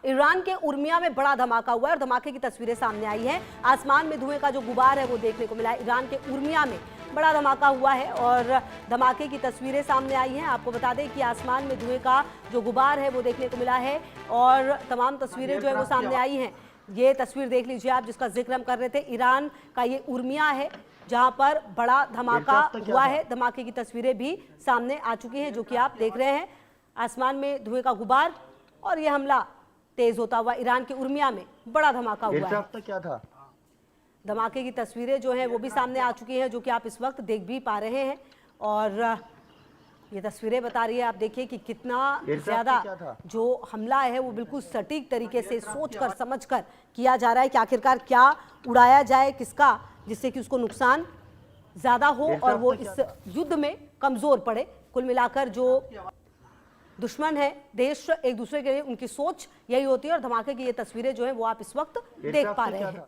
Iran के Urmia में बड़ा धमाका हुआ है और धमाके की तस्वीरें सामने आई हैं। आसमान में धुएं का जो गुबार है वो देखने को मिला है। ईरान के उर्मिया में बड़ा धमाका हुआ है और धमाके की तस्वीरें सामने आई हैं। आपको बता दें कि आसमान में धुएं का जो गुबार है वो देखने को मिला है और तमाम तस्वीरें जो है वो सामने आई हैं। ये तस्वीर देख लीजिए आप, जिसका जिक्र हम कर रहे थे। ईरान का ये उर्मिया है जहां पर बड़ा धमाका हुआ है। धमाके की तस्वीरें भी सामने आ चुकी हैं, जो कि आप देख रहे हैं। आसमान में धुएं का गुबार और ये हमला तेज होता हुआ ईरान के उर्मिया में बड़ा धमाका हुआ है। क्या था? धमाके की तस्वीरें जो हैं वो भी सामने आ चुकी हैं, जो कि आप इस वक्त देख भी पा रहे हैं। और ये तस्वीरें बता रही है, आप देखिए कि कितना ज्यादा जो हमला है वो बिल्कुल सटीक तरीके से सोचकर समझकर किया जा रहा है कि आखिरकार क्या उड़ाया जाए किसका, जिससे कि उसको नुकसान ज्यादा हो और वो इस युद्ध में कमजोर पड़े। कुल मिलाकर जो दुश्मन है देश एक दूसरे के लिए, उनकी सोच यही होती है। और धमाके की ये तस्वीरें जो है वो आप इस वक्त देख पा रहे हैं।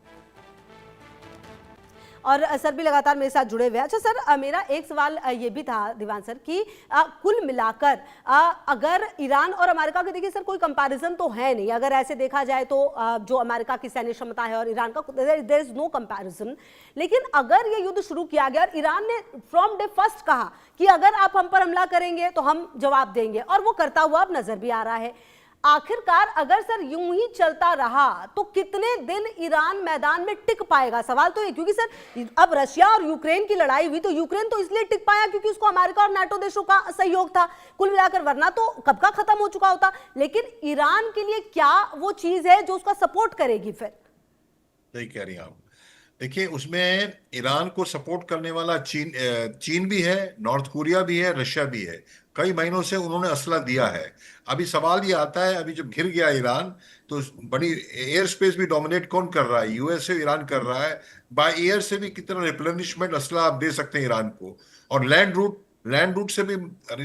और सर भी लगातार मेरे साथ जुड़े हुए हैं। अच्छा सर, मेरा एक सवाल ये भी था दीवान सर कि कुल मिलाकर अगर ईरान और अमेरिका के, देखिए सर कोई कंपैरिजन तो है नहीं, अगर ऐसे देखा जाए तो जो अमेरिका की सैन्य क्षमता है और ईरान का, देयर इज नो कंपैरिजन। लेकिन अगर ये युद्ध शुरू किया गया और ईरान ने फ्रॉम डे फर्स्ट कहा कि अगर आप हम पर हमला करेंगे तो हम जवाब देंगे, और वो करता हुआ अब नजर भी आ रहा है। आखिरकार अगर सर यूं ही चलता रहा तो कितने दिन ईरान मैदान में टिक पाएगा? सवाल तो ये, क्योंकि सर अब रशिया और यूक्रेन की लड़ाई हुई तो यूक्रेन तो इसलिए टिक पाया क्योंकि उसको अमेरिका और नाटो देशों का सहयोग था कुल मिलाकर, वरना तो कब का खत्म हो चुका होता। लेकिन ईरान के लिए क्या वो चीज है जो उसका सपोर्ट करेगी? फिर सही कह रही हैं आप। देखिए, उसमें ईरान को सपोर्ट करने वाला चीन भी है, नॉर्थ कोरिया भी है, रशिया भी है। कई महीनों से उन्होंने असला दिया है। अभी सवाल ये आता है, अभी जब घिर गया ईरान तो बड़ी एयर स्पेस भी डोमिनेट कौन कर रहा है? यूएसए ईरान कर रहा है। बाय एयर से भी कितना रिप्लेनिशमेंट असला आप दे सकते हैं ईरान को, और लैंड रूट से भी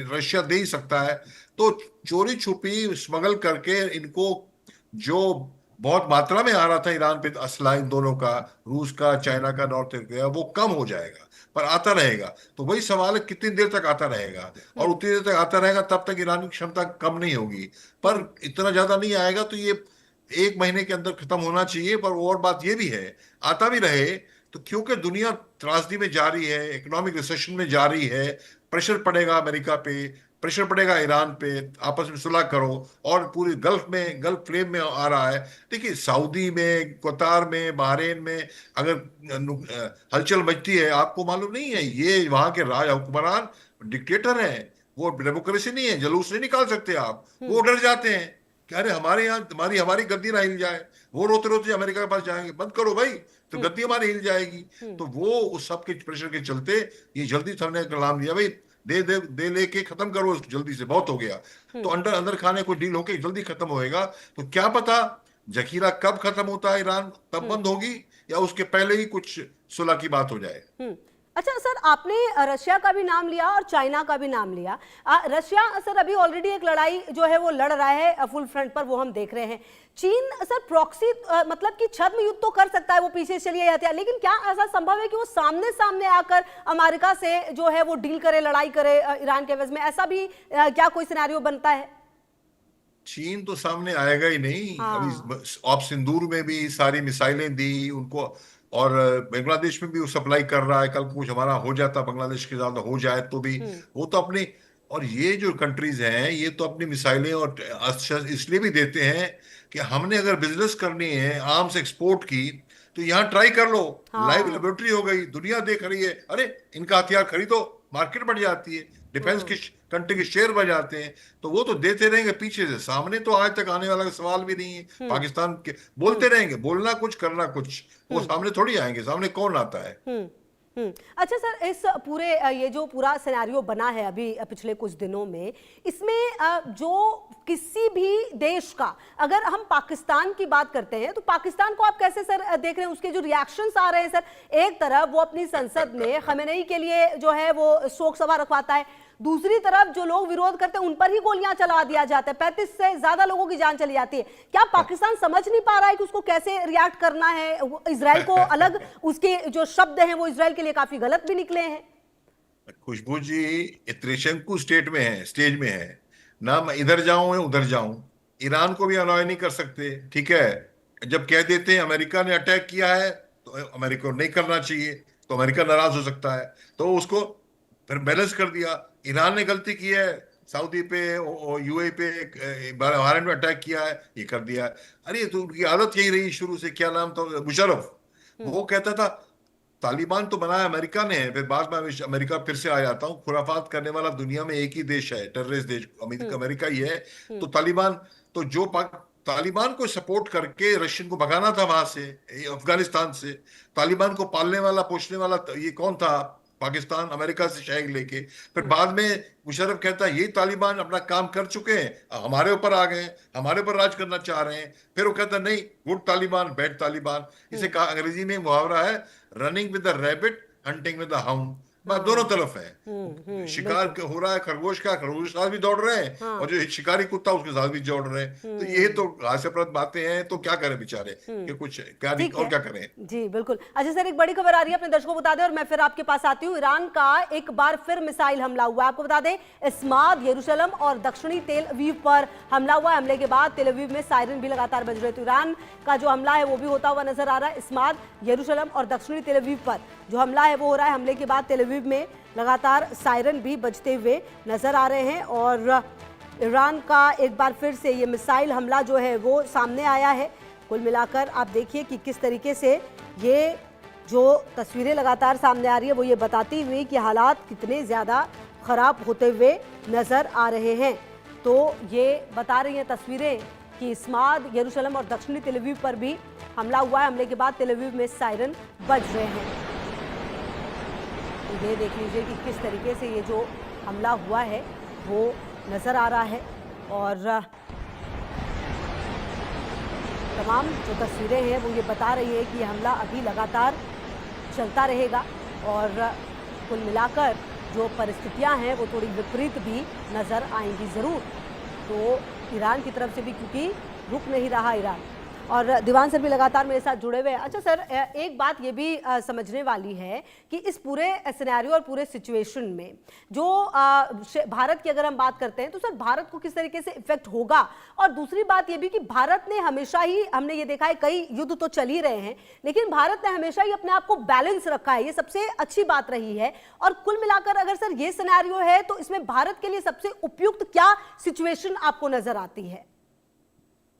रशिया दे ही सकता है। तो चोरी छुपी स्मगल करके इनको, जो बहुत मात्रा में आ रहा था ईरान पे असला, इन दोनों का, रूस का, चाइना का, नॉर्थ कोरिया, वो कम हो जाएगा पर आता रहेगा। तो वही सवाल है कितनी देर तक आता रहेगा, और उतनी देर तक आता रहेगा तब तक ईरान की क्षमता कम नहीं होगी। पर इतना ज्यादा नहीं आएगा, तो ये 1 महीने के अंदर खत्म होना चाहिए। पर और बात ये भी है, आता भी रहे तो, क्योंकि दुनिया त्रासदी में जा रही है, इकोनॉमिक रिसेशन में जा रही है, प्रेशर पड़ेगा अमेरिका पे, प्रेशर पड़ेगा ईरान पे, आपस में सुलह करो। और पूरी गल्फ फ्लेम में आ रहा है। देखिए, सऊदी में, कतार में, बहरीन में अगर हलचल मचती है, आपको मालूम नहीं है, ये वहां के राज हुक्मरान डिक्टेटर हैं, वो डेमोक्रेसी नहीं है, जुलूस नहीं निकाल सकते आप। वो डर जाते हैं कि अरे हमारे यहाँ हमारी गद्दी ना हिल जाए। वो रोते रोते अमेरिका के पास जाएंगे, बंद करो भाई, तो गद्दी हमारी हिल जाएगी। तो वो उस सब के प्रेशर के चलते ये जल्दी हमने कलाम दिया, भाई दे लेके खत्म करो जल्दी से, बहुत हो गया। तो अंदर खाने को डील होके जल्दी खत्म होएगा। तो क्या पता जखीरा कब खत्म होता है ईरान तब बंद होगी, या उसके पहले ही कुछ सुलह की बात हो जाए। अच्छा सर, आपने रशिया का भी नाम लिया और चाइना का भी नाम लिया। रशिया सर अभी ऑलरेडी एक लड़ाई जो है वो लड़ रहा है फुल फ्रंट पर, वो हम देख रहे हैं। चीन सर प्रॉक्सी मतलब कि छद्म युद्ध तो कर सकता है, वो पीछे चलिए हथियार, लेकिन क्या ऐसा संभव है कि वो सामने सामने आकर अमेरिका से जो है वो डील करे, लड़ाई करे ईरान के एवज में? ऐसा भी क्या कोई सिनेरियो बनता है? चीन तो सामने आएगा ही नहीं। अभी ऑप सिंदूर में भी सारी मिसाइलें दी उनको, और बांग्लादेश में भी वो सप्लाई कर रहा है। कल कुछ हमारा हो जाता, बांग्लादेश के ज्यादा हो जाए तो भी वो तो अपनी, और ये जो कंट्रीज हैं ये तो अपनी मिसाइलें और अस्त्र इसलिए भी देते हैं कि हमने अगर बिजनेस करनी है आर्म्स एक्सपोर्ट की तो यहाँ ट्राई कर लो। लाइव लेबोरेटरी हो गई, दुनिया देख रही है, अरे इनका हथियार खरीदो, मार्केट बढ़ जाती है, डिफेंस की कंट्री के शेयर बढ़ जाते हैं। तो वो तो देते रहेंगे पीछे से, सामने तो आज तक आने वाला सवाल भी नहीं है। पाकिस्तान के बोलते रहेंगे, बोलना कुछ करना कुछ, वो सामने थोड़ी आएंगे, सामने कौन आता है। अच्छा सर, इस पूरे ये जो पूरा सिनेरियो बना है अभी पिछले कुछ दिनों में, इसमें जो किसी भी देश का, अगर हम पाकिस्तान की बात करते हैं तो पाकिस्तान को आप कैसे सर देख रहे हैं? उसके जो रिएक्शंस आ रहे हैं सर, एक तरफ वो अपनी संसद में खमेनेई के लिए जो है वो शोक सभा रखवाता है, दूसरी तरफ जो लोग विरोध करते हैं उन पर ही गोलियां चला दिया जाता है, 35 से ज्यादा लोगों की जान चली जाती है। क्या पाकिस्तान समझ नहीं पा रहा है कि उसको कैसे रिएक्ट करना है? इजराइल को अलग, उसके जो शब्द हैं वो इजराइल के लिए काफी गलत भी निकले हैं। खुशबू जी त्रिशंकु स्टेज में है ना, मैं इधर जाऊं या उधर जाऊं, ईरान को भी अनॉय नहीं कर सकते, ठीक है। जब कह देते हैं अमेरिका ने अटैक किया है तो अमेरिका को नहीं करना चाहिए, तो अमेरिका नाराज हो सकता है, तो उसको फिर बैलेंस कर दिया। ईरान ने गलती की है, सऊदी पे और यूएई पे भारत में अटैक किया है, ये कर दिया है। अरे तो उनकी आदत यही रही शुरू से, क्या नाम था, मुशर्रफ, वो कहता था तालिबान तो बनाया अमेरिका ने है, फिर बाद में अमेरिका फिर से आ जाता हूँ, खुराफात करने वाला दुनिया में एक ही देश है, टेररिस्ट देश अमेरिका, अमेरिका ही है। तो तालिबान, तो जो तालिबान को सपोर्ट करके रशियन को भगाना था वहां से, अफगानिस्तान से, तालिबान को पालने वाला पोषने वाला ये कौन था, पाकिस्तान, अमेरिका से शेख लेके। फिर बाद में मुशर्रफ कहता है ये तालिबान अपना काम कर चुके हैं, हमारे ऊपर आ गए हैं, हमारे ऊपर राज करना चाह रहे हैं। फिर वो कहता नहीं, गुड तालिबान बैड तालिबान। इसे कहा, अंग्रेजी में मुहावरा है, running with the rabbit, hunting with the hound. बात दोनों तरफ है, शिकार बिल्कुल। हो रहा है खरगोश का, खरगोश के साथ भी दौड़ रहे हैं, हाँ। और जो शिकारी कुत्ता उसके साथ भी दौड़ रहे हैं। तो ये तो हास्यप्रद बातें हैं, तो क्या करें बेचारे, कि कुछ क्या नहीं ठीक और है। क्या करें। जी बिल्कुल। अच्छा सर, एक बड़ी खबर आ रही है, अपने दर्शकों को बता दें और मैं फिर आपके पास आती हूँ। ईरान का एक बार फिर मिसाइल हमला हुआ है। आपको बता दें, इस्माद, यरूशलेम और दक्षिणी तेल अवीव पर हमला हुआ है। हमले के बाद तेल अवीव में सायरन भी लगातार बज रहे थे। ईरान का जो हमला है वो भी होता हुआ नजर आ रहा है। इस्माद, यरूशलेम और दक्षिणी तेल अवीव पर जो हमला है वो हो रहा है। हमले के बाद तेल अवीव में लगातार सायरन भी बजते हुए नजर आ रहे हैं और ईरान का एक बार फिर से ये मिसाइल हमला जो है वो सामने आया है। कुल मिलाकर आप देखिए कि किस तरीके से ये जो तस्वीरें लगातार सामने आ रही है वो ये बताती हुई कि हालात कितने ज़्यादा ख़राब होते हुए नज़र आ रहे हैं। तो ये बता रही हैं तस्वीरें कि इस्माद, यरूशलेम और दक्षिणी तेल अवीव पर भी हमला हुआ है। हमले के बाद तेल अवीव में सायरन बज रहे हैं। तो ये देख लीजिए कि किस तरीके से ये जो हमला हुआ है वो नज़र आ रहा है और तमाम जो तस्वीरें हैं वो ये बता रही है कि ये हमला अभी लगातार चलता रहेगा और कुल मिलाकर जो परिस्थितियां हैं वो थोड़ी विपरीत भी नज़र आएंगी ज़रूर। तो ईरान की तरफ से भी, क्योंकि रुक नहीं रहा ईरान, और दीवान सर भी लगातार मेरे साथ जुड़े हुए हैं। अच्छा सर, एक बात ये भी समझने वाली है कि इस पूरे सिनेरियो और पूरे सिचुएशन में जो भारत की अगर हम बात करते हैं तो सर भारत को किस तरीके से इफेक्ट होगा, और दूसरी बात ये भी कि भारत ने हमेशा ही, हमने ये देखा है कई युद्ध तो चल ही रहे हैं, लेकिन भारत ने हमेशा ही अपने आप को बैलेंस रखा है, ये सबसे अच्छी बात रही है। और कुल मिलाकर अगर सर ये सिनेरियो है तो इसमें भारत के लिए सबसे उपयुक्त क्या सिचुएशन आपको नजर आती है?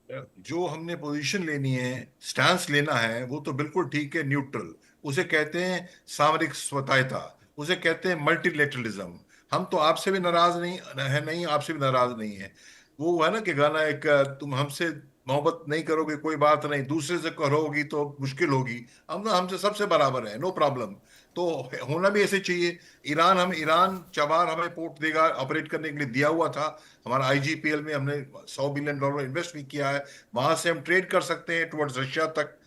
जो हमने पोजीशन लेनी है, स्टैंस लेना है, वो तो बिल्कुल ठीक है, न्यूट्रल। उसे कहते हैं सामरिक स्वतंत्रता, उसे कहते हैं मल्टीलेटरलिज्म। हम तो आपसे भी नाराज नहीं है, नहीं आपसे भी नाराज नहीं है। वो है ना कि गाना एक, तुम हमसे मोहब्बत नहीं करोगे कोई बात नहीं, दूसरे से करोगी तो मुश्किल होगी, हम ना हमसे सबसे बराबर है, नो प्रॉब्लम। तो होना भी ऐसे चाहिए। ईरान चबार हमें पोर्ट देगा, ऑपरेट करने के लिए दिया हुआ था। हमारा आईजीपीएल में हमने $100 बिलियन इन्वेस्ट भी किया है, वहां से हम ट्रेड कर सकते हैं टुवर्ड्स रशिया तक।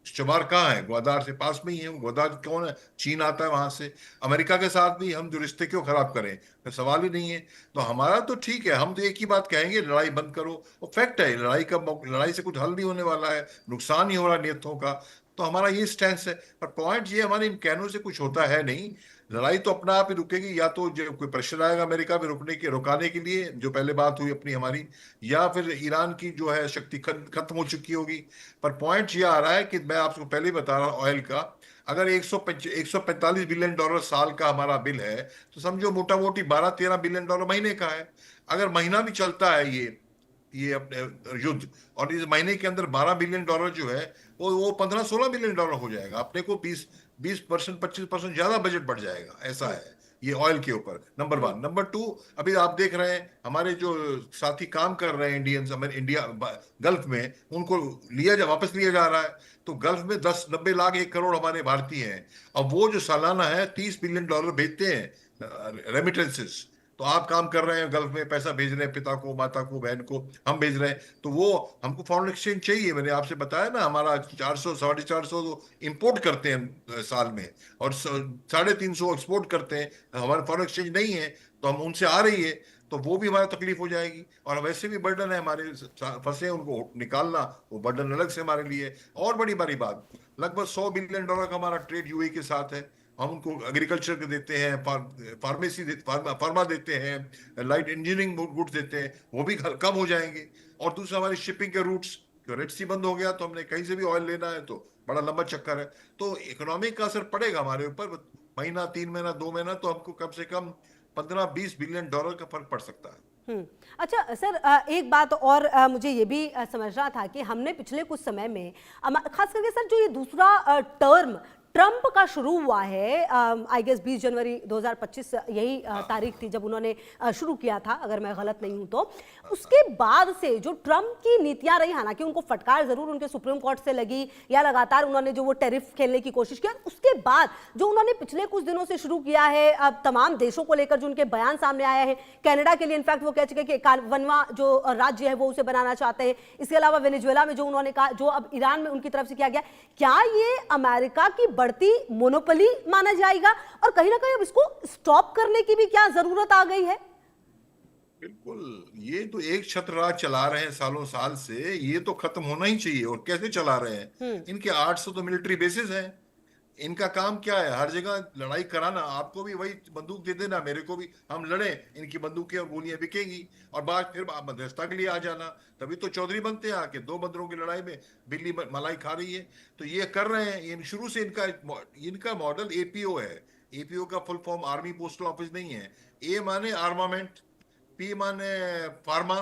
चबार कहाँ है, ग्वादार से पास में ही है। ग्वादार कौन है, चीन आता है वहां से। अमेरिका के साथ भी हम जो रिश्ते क्यों खराब करें, तो सवाल ही नहीं है। तो हमारा तो ठीक है, हम तो एक ही बात कहेंगे, लड़ाई बंद करो। वो फैक्ट है, लड़ाई से कुछ हल नहीं होने वाला है, नुकसान ही हो रहा है नियतों का। तो हमारा ये स्टैंस है। पर पॉइंट ये, हमारे इन कहनों से कुछ होता है नहीं। लड़ाई तो अपना आप ही रुकेगी, या तो जो कोई प्रेशर आएगा अमेरिका में रुकाने के लिए, जो पहले बात हुई अपनी हमारी, या फिर ईरान की जो है शक्ति खत्म हो चुकी होगी। पर पॉइंट ये आ रहा है कि मैं आपको पहले ही बता रहा हूँ, ऑयल का अगर 145 बिलियन डॉलर साल का हमारा बिल है, तो समझो मोटा मोटी 12-13 बिलियन डॉलर महीने का है। अगर महीना भी चलता है ये अपने युद्ध, और इस महीने के अंदर $12 बिलियन जो है, वो 15-16 बिलियन डॉलर हो जाएगा। अपने को 20% 25% ज्यादा बजट बढ़ जाएगा, ऐसा है ये ऑयल के ऊपर। Number one. नंबर टू, अभी आप देख रहे हैं हमारे जो साथी काम कर रहे हैं इंडियंस, इंडिया गल्फ में, उनको वापस लिया जा रहा है। तो गल्फ में 10-90 लाख 1 करोड़ हमारे भारतीय हैं, और वो जो सालाना है $30 बिलियन भेजते हैं रेमिटेंसेस। तो आप काम कर रहे हैं गल्फ में, पैसा भेज रहे हैं पिता को, माता को, बहन को, हम भेज रहे हैं। तो वो हमको फॉरेन एक्सचेंज चाहिए। मैंने आपसे बताया ना, हमारा 400-450 तो इंपोर्ट करते हैं साल में, और 350 एक्सपोर्ट करते हैं। हमारे फॉरेन एक्सचेंज नहीं है, तो हम उनसे आ रही है, तो वो भी हमारी तकलीफ हो जाएगी। और वैसे भी बर्डन है हमारे, फंसे उनको निकालना, वो बर्डन अलग से हमारे लिए। और बड़ी बड़ी बात, लगभग $100 बिलियन का हमारा ट्रेड यूएई के साथ है। हम उनको एग्रीकल्चर के देते हैं, फार्मा देते हैं, लाइट इंजीनियरिंग गुड्स देते हैं, वो भी कम हो जाएंगे। और दूसरा हमारी शिपिंग के रूट्स, रेड सी बंद हो गया तो हमने कहीं से भी ऑयल लेना है तो बड़ा लंबा चक्कर है। तो इकोनॉमी का असर पड़ेगा हमारे ऊपर, महीना, 3 महीना, 2 महीना, तो हमको कम से कम $15-20 बिलियन का फर्क पड़ सकता है। अच्छा सर, एक बात और मुझे ये भी समझना था कि हमने पिछले कुछ समय में खास करके सर जो ये दूसरा टर्म ट्रंप का शुरू हुआ है, आई गेस 20 जनवरी 2025 यही तारीख थी जब उन्होंने शुरू किया था, अगर मैं गलत नहीं हूं तो। उसके बाद से जो ट्रंप की नीतियां रही, हालांकि उनको फटकार जरूर उनके सुप्रीम कोर्ट से लगी या लगातार उन्होंने जो वो टैरिफ खेलने की कोशिश किया, उसके बाद जो उन्होंने पिछले कुछ दिनों से शुरू किया है, अब तमाम देशों को लेकर जो उनके बयान सामने आया है, कनाडा के लिए इनफैक्ट वो कह चुके कि 51वां जो राज्य है वो उसे बनाना चाहते हैं। इसके अलावा वेनेजुएला में जो उन्होंने कहा, जो अब ईरान में उनकी तरफ से किया गया, क्या ये अमेरिका की बढ़ती मोनोपोली माना जाएगा और कहीं ना कहीं अब इसको स्टॉप करने की भी क्या जरूरत आ गई है? बिल्कुल, ये तो एक छत्र राज चला रहे हैं सालों साल से, ये तो खत्म होना ही चाहिए। और कैसे चला रहे हैं? इनके 800 तो मिलिट्री बेसिस हैं। इनका काम क्या है? हर जगह लड़ाई कराना। आपको भी वही बंदूक दे देना, मेरे को भी, हम लड़े, इनकी बंदूकें और गोलियां बिकेंगी और बाद फिर आप मध्यस्थता के लिए आ जाना। तभी तो चौधरी बनते हैं आके, 2 बंदरों की लड़ाई में बिल्ली मलाई खा रही है। तो ये कर रहे हैं, ये शुरू से इनका मॉडल एपीओ है। एपीओ का full form army postal office नहीं है। ए माने आर्मामेंट, पी माने फार्मा,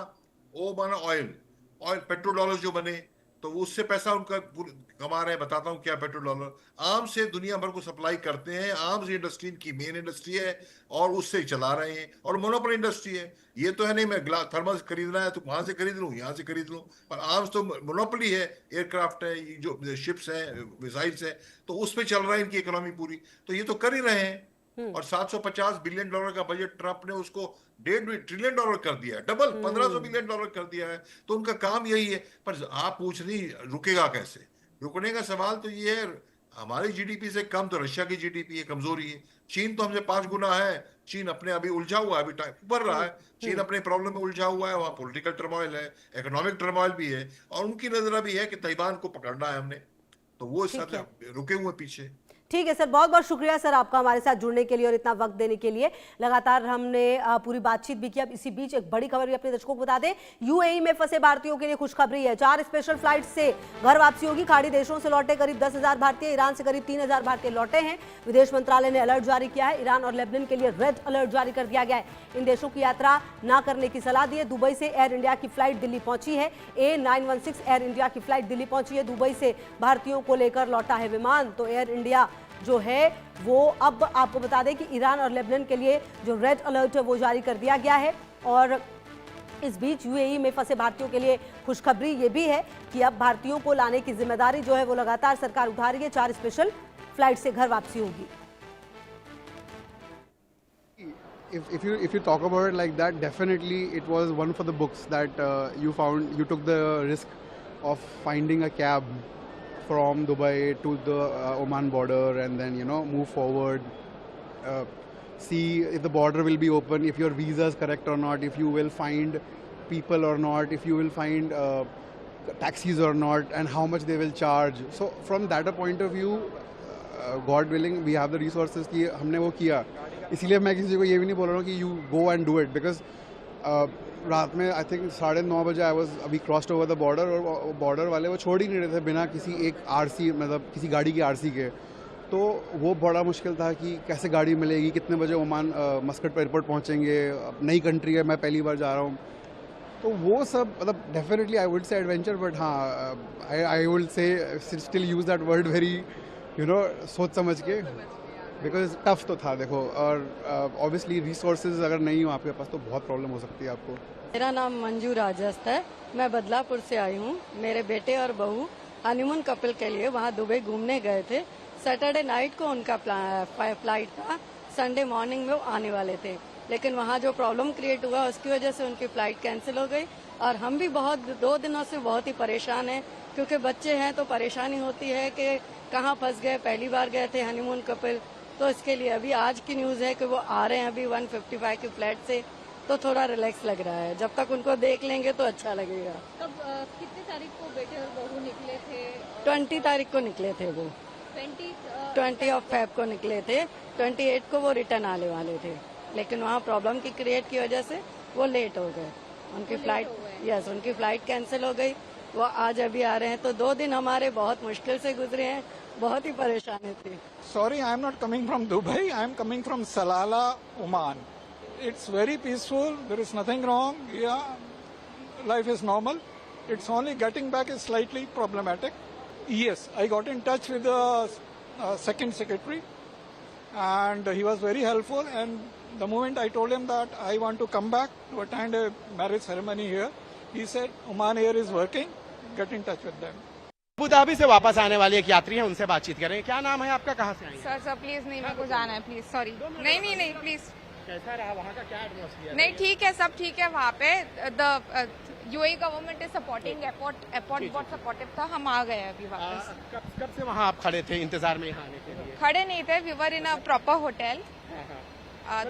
ओ माने ऑयल। ऑयल पेट्रोल डॉलर जो बने तो उससे पैसा उनका कमा रहे हैं। बताता हूँ क्या पेट्रोल डॉलर। आर्म्स से दुनिया भर को सप्लाई करते हैं। आर्म्स इंडस्ट्री इनकी मेन इंडस्ट्री है और उससे ही चला रहे हैं। और मोनोपोली इंडस्ट्री है। ये तो है नहीं मैं थर्मल खरीदना है तो वहां से खरीद लूँ, यहाँ से खरीद लूँ, पर आर्म्स तो मोनोपोली है। एयरक्राफ्ट है, जो शिप्स है, मिसाइल्स है, तो उस पर चल रहा है इनकी इकोनॉमी पूरी। तो ये तो कर ही रहे हैं। और $750 बिलियन का बजट ट्रंप ने उसको $1.5 ट्रिलियन कर दिया है, डबल $1500 बिलियन कर दिया है। तो उनका काम यही है। पर आप पूछ रही रुकेगा कैसे? रुकने का सवाल तो ये है, हमारी जीडीपी से कम तो रशिया की जीडीपी है, कमजोरी है। चीन तो हमसे 5 गुना है। चीन अपने अभी उलझा हुआ है, अभी टाइम बढ़ रहा है। चीन अपने प्रॉब्लम में उलझा हुआ है, वहाँ पॉलिटिकल टर्मोइल है, इकोनॉमिक टर्मोइल भी है, और उनकी नजर भी है कि ताइवान को पकड़ना है हमने। तो वो सब रुके हुए पीछे। ठीक है सर, बहुत बहुत शुक्रिया सर आपका हमारे साथ जुड़ने के लिए और इतना वक्त देने के लिए। लगातार हमने पूरी बातचीत भी की। अब इसी बीच एक बड़ी खबर भी अपने दर्शकों को बता दें, यूएई में फंसे भारतीयों के लिए खुशखबरी है। 4 स्पेशल फ्लाइट से घर वापसी होगी। खाड़ी देशों से लौटे करीब 10,000 भारतीय, ईरान से करीब 3,000 भारतीय लौटे हैं। विदेश मंत्रालय ने अलर्ट जारी किया है। ईरान और लेबनान के लिए रेड अलर्ट जारी कर दिया गया है। इन देशों की यात्रा न करने की सलाह दी है। दुबई से एयर इंडिया की फ्लाइट दिल्ली पहुंची है। A916 एयर इंडिया की फ्लाइट दिल्ली पहुंची है। दुबई से भारतीयों को लेकर लौटा है विमान। तो एयर इंडिया जो है वो अब आपको बता दें कि ईरान और लेबनान के लिए जो रेड अलर्ट है वो जारी कर दिया गया है। और इस बीच यूएई में फंसे भारतीयों के लिए खुशखबरी ये भी है कि अब भारतीयों को लाने की जिम्मेदारी जो है वो लगातार सरकार उठा रही है। 4 स्पेशल फ्लाइट से घर वापसी होगी। If you talk about it like that, definitely it was one for the books that you took the risk of finding a cab from Dubai to the Oman border and then move forward, see if the border will be open, if your visa is correct or not, if you will find people or not, if you will find taxis or not, and how much they will charge. So from that point of view, God willing, we have the resources कि हमने वो किया। इसीलिए मैं किसी को ये भी नहीं बोल रहा हूँ कि you go and do it, because रात में आई थिंक 9:30 बजे आई वाज अभी क्रॉस्ड ओवर द बॉर्डर, और बॉर्डर वाले वो छोड़ ही नहीं रहे थे बिना किसी एक आरसी, मतलब किसी गाड़ी की आरसी के। तो वो बड़ा मुश्किल था कि कैसे गाड़ी मिलेगी, कितने बजे ओमान मस्कट एयरपोर्ट पहुंचेंगे, नई कंट्री है, मैं पहली बार जा रहा हूँ। तो वो सब मतलब definitely I would say adventure, but हाँ I would say still use that word very सोच समझ के, बिकॉज टफ तो था देखो। और ऑब्वियसली रिसोर्सेज अगर नहीं हो आपके पास तो बहुत प्रॉब्लम हो सकती है आपको। मेरा नाम मंजू राजस्त है, मैं बदलापुर से आई हूँ। मेरे बेटे और बहू हनीमून कपल के लिए वहाँ दुबई घूमने गए थे। सैटरडे नाइट को उनका फ्लाइट था, संडे मॉर्निंग में वो आने वाले थे, लेकिन वहाँ जो प्रॉब्लम क्रिएट हुआ उसकी वजह से उनकी फ्लाइट कैंसिल हो गई। और हम भी 2 दिनों से बहुत ही परेशान हैं, क्योंकि बच्चे हैं तो परेशानी होती है कि कहाँ फंस गए, पहली बार गए थे हनीमून कपल। तो इसके लिए अभी आज की न्यूज़ है कि वो आ रहे हैं अभी 155 की फ्लाइट से, तो थोड़ा रिलैक्स लग रहा है। जब तक उनको देख लेंगे तो अच्छा लगेगा। कब कितने तारीख को बेटे और बहू निकले थे? 20 तारीख को निकले थे वो, 20 ऑफ फेब को निकले थे। 28 को वो रिटर्न आने वाले थे, लेकिन वहाँ प्रॉब्लम की क्रिएट की वजह से वो लेट हो गए। उनकी फ्लाइट यस, उनकी फ्लाइट कैंसिल हो गई, वो आज अभी आ रहे हैं। तो 2 दिन हमारे बहुत मुश्किल से गुजरे हैं, बहुत ही परेशानी थी। Sorry, I am not coming from Dubai. I am coming from Salalah, Oman. It's very peaceful. There is nothing wrong. Yeah, life is normal. It's only getting back is slightly problematic. Yes, I got in touch with the second secretary, and he was very helpful. And the moment I told him that I want to come back to attend a marriage ceremony here, he said Oman Air is working. Get in touch with them. Abu Dhabi से वापस आने वाले एक यात्री हैं, उनसे बातचीत करें। क्या नाम है आपका, कहाँ से आए हैं? सर प्लीज नहीं, मेरे को जाना है प्लीज, सॉरी। नहीं प्लीज। कैसा रहा वहाँ का, क्या एटमॉस्फेयर? नहीं ठीक है, सब ठीक है वहाँ पे। The UAE government is supporting, airport बहुत सपोर्टिव था। हम आ गए अभी वापस। कब से वहाँ आप खड़े थे इंतजार में यहाँ आने के लिए? खड़े नहीं थे, we were in a proper hotel.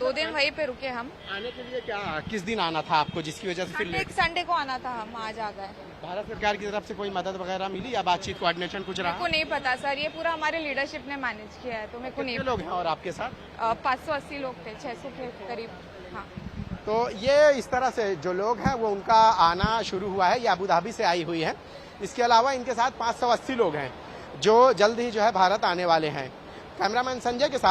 2 दिन वहीं पे रुके हम। आने के लिए क्या, किस दिन आना था आपको, जिसकी वजह से फिर लेट? संडे को आना था, हम आज आ गए। भारत सरकार की तरफ से कोई मदद वगैरह मिली या बातचीत कोऑर्डिनेशन कुछ रहा? मेरे को नहीं पता सर, ये पूरा हमारे लीडरशिप ने मैनेज किया है, तो मेरे को नहीं। कितने लोग हैं और आपके साथ? 580 लोग थे, 600 के करीब। हाँ, तो ये इस तरह से जो लोग हैं वो उनका आना शुरू हुआ है। ये अबू धाबी से आई हुई है। इसके अलावा इनके साथ 580 लोग हैं जो जल्द ही जो है भारत आने वाले हैं। कैमरामैन संजय के साथ